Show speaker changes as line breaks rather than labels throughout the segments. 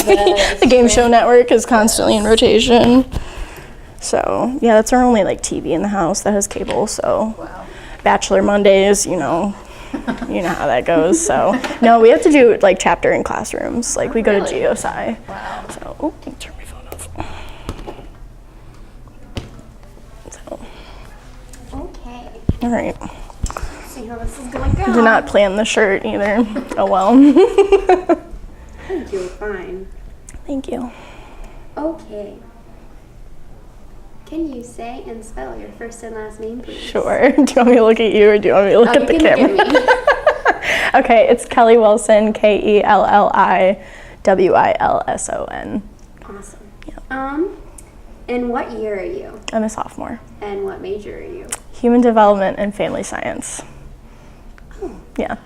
The Game Show Network is constantly in rotation. So, yeah, that's our only, like, TV in the house that has cable, so.
Wow.
Bachelor Mondays, you know how that goes, so. No, we have to do, like, chapter in classrooms. Like, we go to
Really?
GeoSci.
Wow.
So, oh, let me turn my phone off. So,
Okay.
all right.
See how this is gonna go.
Did not plan the shirt either. Oh, well.
I think you were fine.
Thank you.
Okay. Can you say and spell your first and last name, please?
Sure. Do you want me to look at you or do you want me to look at the
you
camera?
can look at me.
Okay, it's Kelly Wilson, KelliWilson.
Awesome.
Yeah.
And what year are you?
I'm a sophomore.
And what major are you?
Human Development and Family Science.
Oh,
Yeah.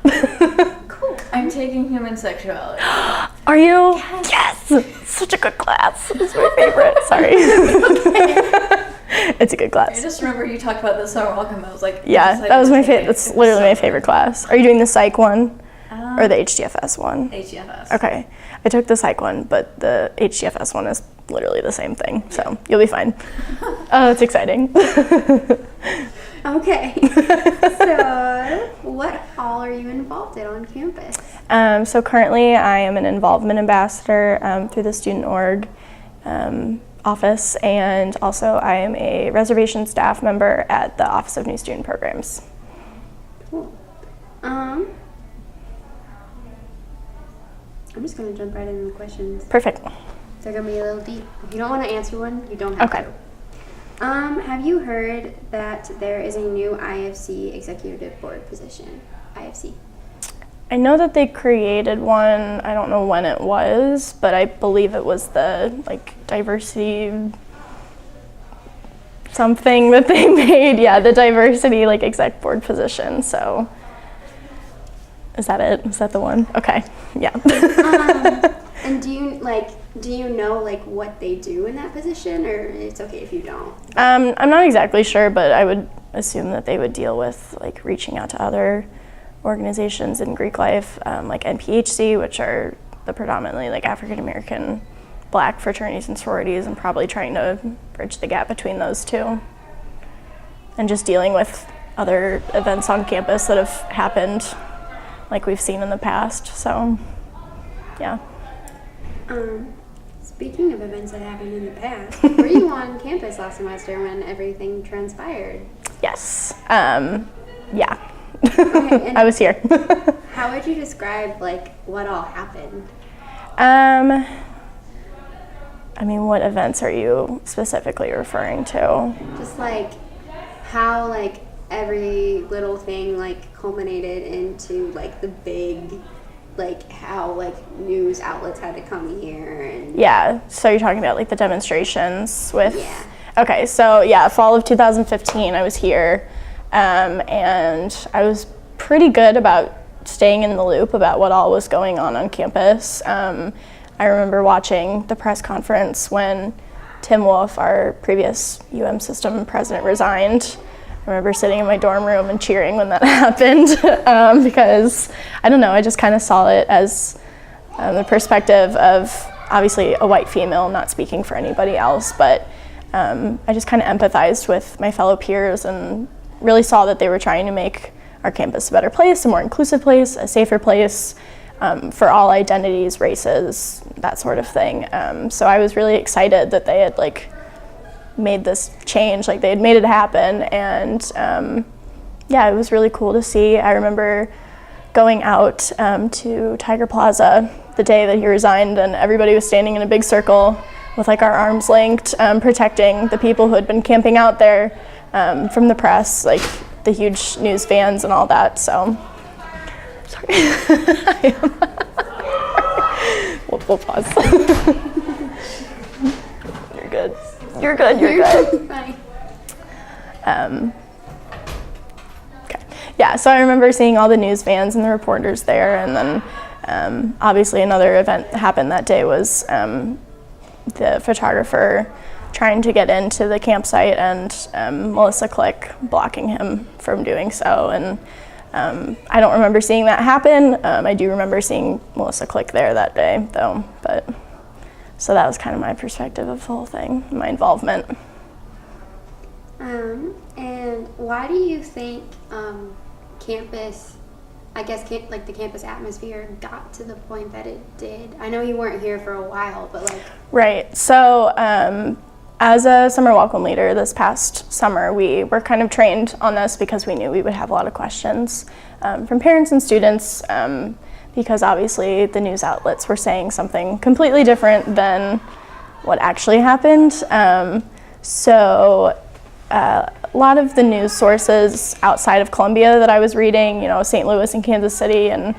cool.
I'm taking human sexuality.
Are you? Yes! Such a good class. It's my favorite. Sorry. It's a good
I
class.
just remember you talked about this summer welcome. I was like,
Yeah,
excited
that was
to
my
take
favorite.
it.
That's
It was
literally my
so
favorite
good.
class. Are you doing the psych one or the HDFS one?
HDFS.
Okay. I took the psych one, but the HDFS one is literally the same thing, so you'll be fine. Oh, it's exciting.
Okay. So, what all are you involved in on campus?
So currently I am an involvement ambassador through the student org office, and also I am a reservation staff member at the Office of New Student Programs.
Cool. I'm just gonna jump right into the questions.
Perfect.
They're gonna be a little deep. If you don't want to answer one, you don't have
Okay.
to. Have you heard that there is a new IFC executive board position? IFC.
I know that they created one, I don't know when it was, but I believe it was the diversity something that they made. Yeah, the diversity exec board position. So is that it? Is that the one? Okay. Yeah.
And do you know what they do in that position, or it's okay if you don't?
I'm not exactly sure, but I would assume that they would deal with reaching out to other organizations in Greek life, like NPHC, which are the predominantly African American Black fraternities and sororities, and probably trying to bridge the gap between those two. And just dealing with other events on campus that have happened like we've seen in the past. So, yeah.
Speaking of events that happened in the past, were you on campus last semester when everything transpired?
Yes. Yeah.
Okay, and
I was here.
how would you describe what all happened?
I mean, what events are you specifically referring to?
Just how every little thing culminated into the big how news outlets had to come here and
Yeah, so you're talking about the demonstrations with...
Yeah.
Okay, so yeah, fall of 2015 I was here, and I was pretty good about staying in the loop about what all was going on campus. I remember watching the press conference when Tim Wolf, our previous UM system president, resigned. I remember sitting in my dorm room and cheering when that happened because, I don't know, I just kind of saw it as the perspective of obviously a white female, not speaking for anybody else, but I just kind of empathized with my fellow peers and really saw that they were trying to make our campus a better place, a more inclusive place, a safer place for all identities, races, that sort of thing. So I was really excited that they had made this change, they had made it happen, and yeah, it was really cool to see. I remember going out to Tiger Plaza the day that he resigned, and everybody was standing in a big circle with our arms linked, protecting the people who had been camping out there from the press, the huge news vans and all that. So, sorry. We'll pause. You're good. You're good. You're good.
Bye.
Okay. Yeah, so I remember seeing all the news vans and the reporters there, and then obviously another event that happened that day was the photographer trying to get into the campsite and Melissa Click blocking him from doing so. And I don't remember seeing that happen. I do remember seeing Melissa Click there that day, though. But So that was kind of my perspective of the whole thing, my involvement.
And why do you think campus, I guess, like the campus atmosphere got to the point that it did? I know you weren't here for a while, but like.
Right. So as a summer welcome leader this past summer, we were kind of trained on this because we knew we would have a lot of questions from parents and students, because obviously the news outlets were saying something completely different than what actually happened. So a lot of the news sources outside of Columbia that I was reading, St. Louis and Kansas City, and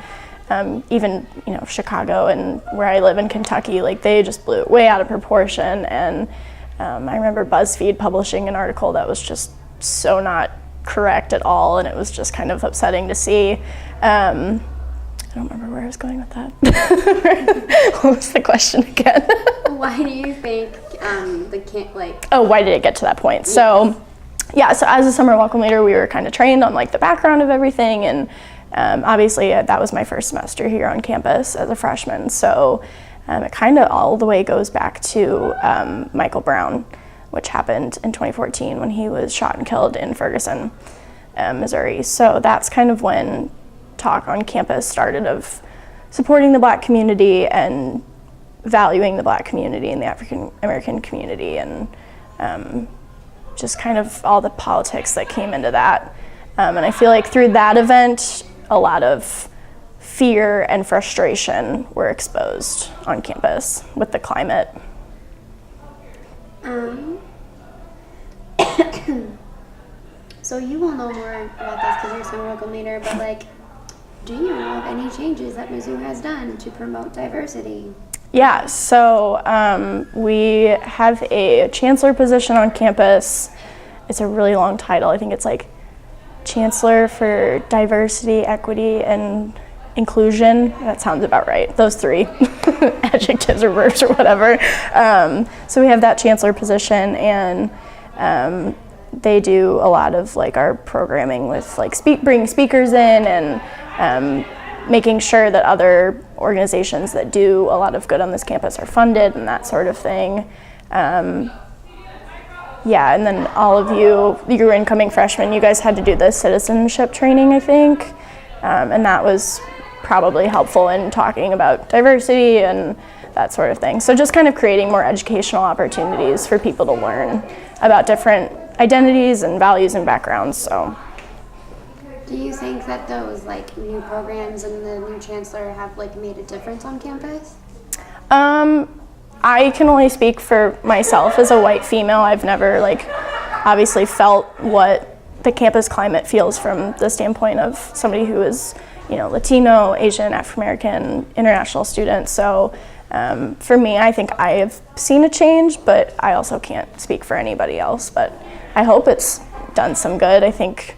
even Chicago and where I live in Kentucky, like they just blew it way out of proportion. And I remember BuzzFeed publishing an article that was just so not correct at all, and it was just kind of upsetting to see. I don't remember where I was going with that. What was the question again?
Why do you think
why did it get to that point? So as a summer welcome leader, we were kind of trained on like the background of everything, and obviously that was my first semester here on campus as a freshman. So it kind of all the way goes back to Michael Brown, which happened in 2014 when he was shot and killed in Ferguson, Missouri. So that's kind of when talk on campus started of supporting the Black community and valuing the Black community and the African American community, and just kind of all the politics that came into that. And I feel like through that event, a lot of fear and frustration were exposed on campus with the climate.
So you will know more about this because you're a summer welcome leader, but like, do you know of any changes that Mizzou has done to promote diversity?
Yeah, so we have a chancellor position on campus. It's a really long title. I think it's like Chancellor for Diversity, Equity, and Inclusion. That sounds about right. Those three adjectives or verbs or whatever. So we have that chancellor position, and they do a lot of like our programming with like bringing speakers in, and making sure that other organizations that do a lot of good on this campus are funded and that sort of thing. And then all of you're incoming freshmen, you guys had to do the citizenship training, I think, and that was probably helpful in talking about diversity and that sort of thing. So just kind of creating more educational opportunities for people to learn about different identities and values and backgrounds. So.
Do you think that those like new programs and the new chancellor have like made a difference on campus?
I can only speak for myself as a white female. I've never obviously felt what the campus climate feels from the standpoint of somebody who is, Latino, Asian, African American, international student. So for me, I think I have seen a change, but I also can't speak for anybody else. But I hope it's done some good. I think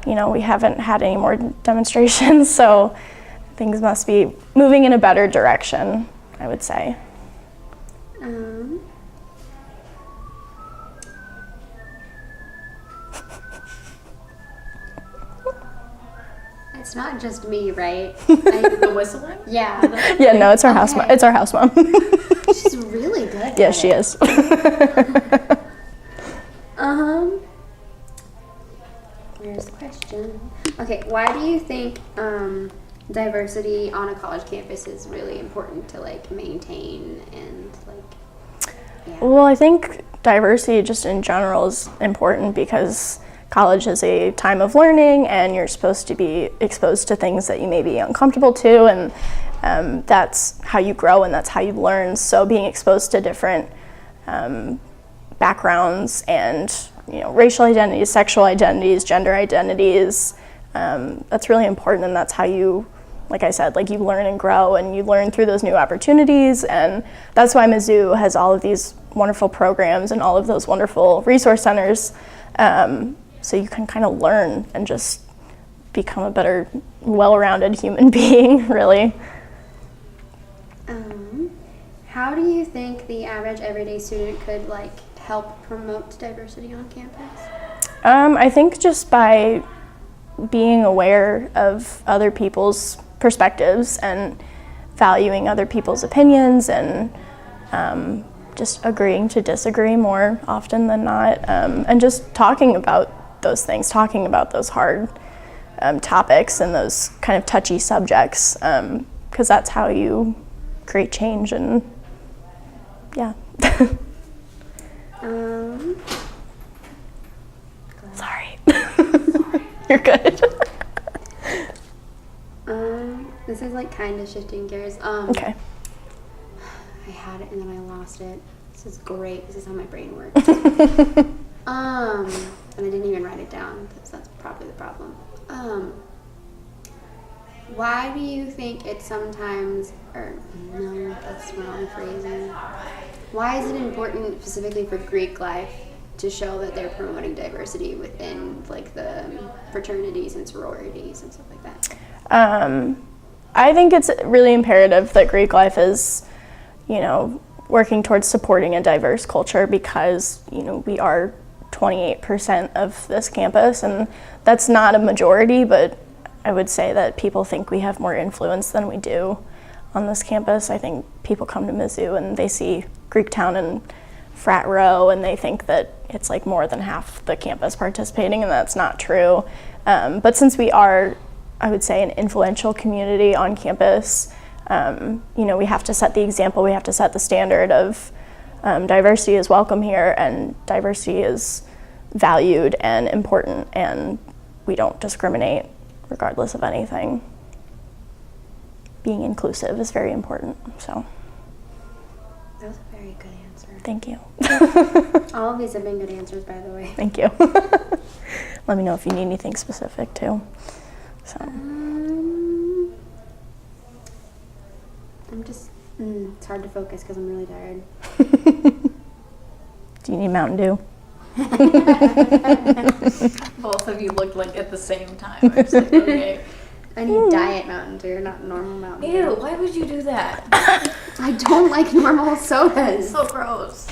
we haven't had any more demonstrations, so things must be moving in a better direction, I would say.
It's not just me, right?
The whistling?
Yeah.
Yeah, no, it's our house mom. It's our house mom.
She's really good.
Yeah, she is.
Where's the question? Okay, why do you think diversity on a college campus is really important to maintain and yeah?
Well, I think diversity just in general is important because college is a time of learning and you're supposed to be exposed to things that you may be uncomfortable to, and that's how you grow and that's how you learn. So being exposed to different backgrounds and racial identities, sexual identities, gender identities, that's really important, and that's how you, like I said, you learn and grow, and you learn through those new opportunities. And that's why Mizzou has all of these wonderful programs and all of those wonderful resource centers, so you can kind of learn and just become a better, well-rounded human being, really.
How do you think the average everyday student could help promote diversity on campus?
I think just by being aware of other people's perspectives and valuing other people's opinions, and just agreeing to disagree more often than not, and just talking about those things, talking about those hard topics and those kind of touchy subjects, because that's how you create change. And yeah. Sorry. You're good.
This is like kind of shifting gears.
Okay.
I had it and then I lost it. This is great. This is how my brain works. And I didn't even write it down because that's probably the problem. Why do you think it's sometimes, or no, that's wrong phrasing. Why is it important specifically for Greek life to show that they're promoting diversity within like the fraternities and sororities and stuff like that?
I think it's really imperative that Greek life is, working towards supporting a diverse culture because, we are 28% of this campus, and that's not a majority, but I would say that people think we have more influence than we do on this campus. I think people come to Mizzou and they see Greektown and Frat Row and they think that it's like more than half the campus participating, and that's not true. But since we are, I would say, an influential community on campus, we have to set the example, we have to set the standard of diversity is welcome here and diversity is valued and important, and we don't discriminate regardless of anything. Being inclusive is very important, so.
That was a very good answer.
Thank you.
All of these have been good answers, by the way.
Thank you. Let me know if you need anything specific too. So.
I'm just, it's hard to focus because I'm really tired.
Do you need Mountain Dew?
Both of you looked like at the same time. I was like, okay.
I need Diet Mountain Dew, not normal Mountain Dew.
Ew, why would you do that?
I don't like normal sodas.
So gross.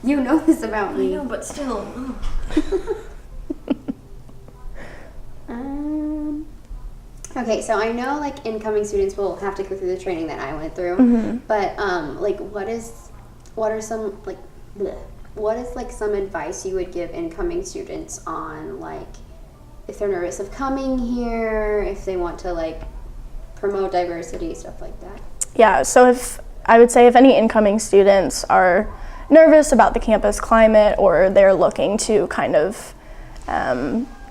You know this about
I
me.
know, but still.
Okay, so I know like incoming students will have to go through the training that I went through, but what is some advice you would give incoming students on like if they're nervous of coming here, if they want to like promote diversity, stuff like that?
Yeah, so if any incoming students are nervous about the campus climate or they're looking to kind of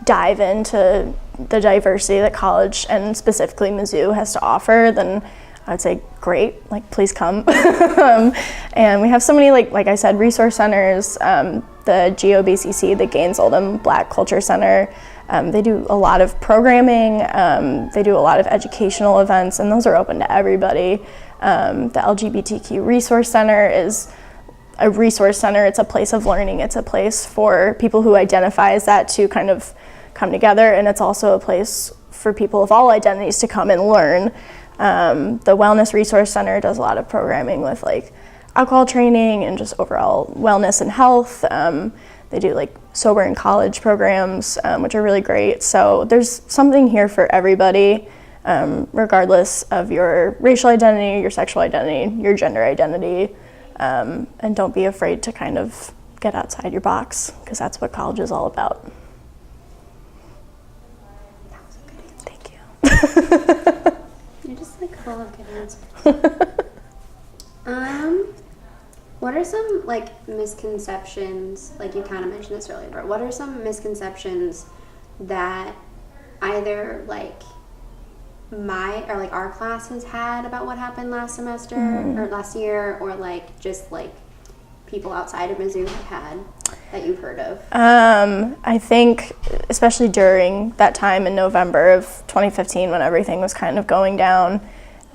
dive into the diversity that college and specifically Mizzou has to offer, then I would say great, like please come. And we have so many like I said, resource centers, the GOBCC, the Gaines Oldham Black Culture Center, they do a lot of programming, they do a lot of educational events, and those are open to everybody. The LGBTQ Resource Center is a resource center, it's a place of learning, it's a place for people who identify as that to kind of come together, and it's also a place for people of all identities to come and learn. The Wellness Resource Center does a lot of programming with like alcohol training and just overall wellness and health. They do like sober in college programs, which are really great. So there's something here for everybody, regardless of your racial identity, your sexual identity, your gender identity. And don't be afraid to kind of get outside your box, because that's what college is all about.
That was a good answer.
Thank you.
You're just like full of good answers. What are some like misconceptions, like you kind of mentioned this earlier, but what are some misconceptions that either like our class has had about what happened last semester or last year, or like just like people outside of Mizzou have had that you've heard of?
I think especially during that time in November of 2015 when everything was kind of going down,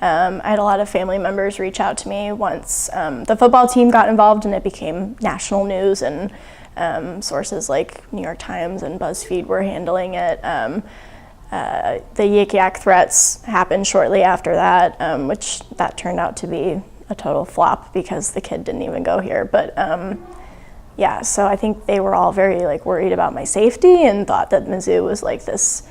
I had a lot of family members reach out to me once the football team got involved and it became national news, and sources like New York Times and BuzzFeed were handling it. The Yik Yak threats happened shortly after that, which that turned out to be a total flop because the kid didn't even go here. But yeah, so I think they were all very like worried about my safety and thought that Mizzou was like this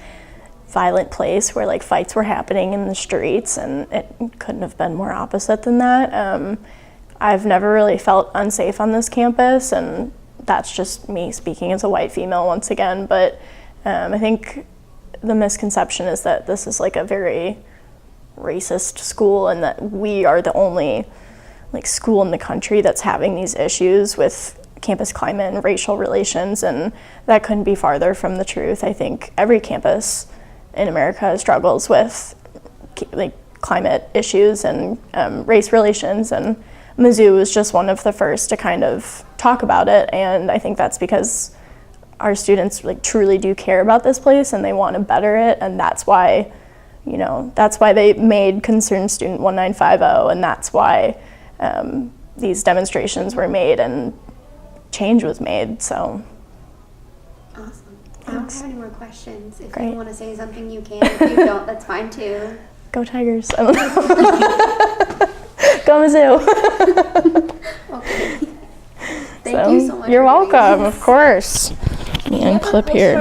violent place where like fights were happening in the streets, and it couldn't have been more opposite than that. I've never really felt unsafe on this campus, and that's just me speaking as a white female once again. But I think the misconception is that this is like a very racist school, and that we are the only like school in the country that's having these issues with campus climate and racial relations, and that couldn't be farther from the truth. I think every campus in America struggles with like climate issues and race relations, and Mizzou was just one of the first to kind of talk about it, and I think that's because our students like truly do care about this place and they want to better it, and that's why, you know, that's why they made Concerned Student 1950, and that's why these demonstrations were made and change was made. So
Awesome. I don't have any more questions. If
Great.
you want to say something, you can. If you don't, that's fine too.
go Tigers. I don't know. Go Mizzou.
Okay. Thank you so much.
You're
for doing
welcome,
this.
of course. Let me unclip here.